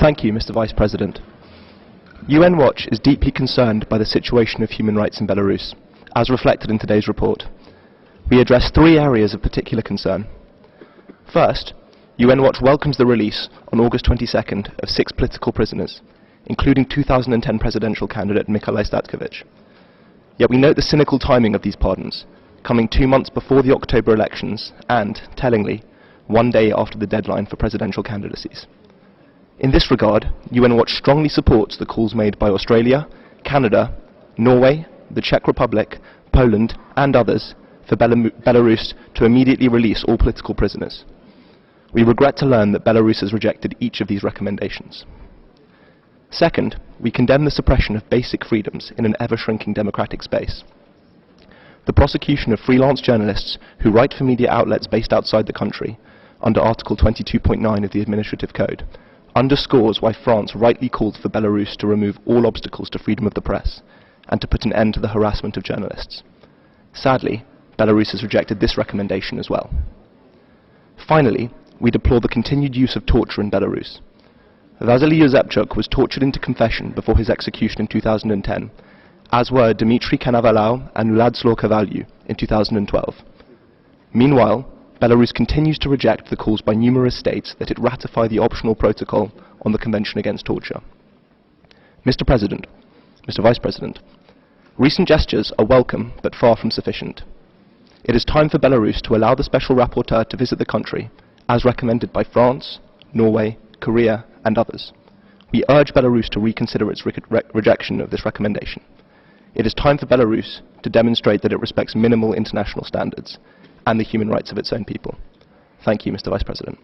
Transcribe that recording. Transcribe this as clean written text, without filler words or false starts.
Thank you, Mr. Vice President. UN Watch is deeply concerned by the situation of human rights in Belarus, as reflected in today's report. We address three areas of particular concern. First, UN Watch welcomes the release on August 22nd of 6 political prisoners, including 2010 presidential candidate Mikhail Statkovich. Yet we note the cynical timing of these pardons, coming 2 months before the October elections and, tellingly, 1 day after the deadline for presidential candidacies. In this regard, UN Watch strongly supports the calls made by Australia, Canada, Norway, the Czech Republic, Poland and others for Belarus to immediately release all political prisoners. We regret to learn that Belarus has rejected each of these recommendations. Second, we condemn the suppression of basic freedoms in an ever-shrinking democratic space. The prosecution of freelance journalists who write for media outlets based outside the country, under Article 22.9 of the Administrative Code, underscores why France rightly called for Belarus to remove all obstacles to freedom of the press and to put an end to the harassment of journalists. Sadly, Belarus has rejected this recommendation as well. Finally, we deplore the continued use of torture in Belarus. Vasily Yuzepchuk was tortured into confession before his execution in 2010, as were Dmitry Konovalov and Ladslao Kovalyou in 2012. Meanwhile, Belarus continues to reject the calls by numerous states that it ratify the optional protocol on the Convention Against Torture. Mr. President, Mr. Vice President, recent gestures are welcome but far from sufficient. It is time for Belarus to allow the Special Rapporteur to visit the country, as recommended by France, Norway, Korea and others. We urge Belarus to reconsider its rejection of this recommendation. It is time for Belarus to demonstrate that it respects minimal international standards and the human rights of its own people. Thank you, Mr. Vice President.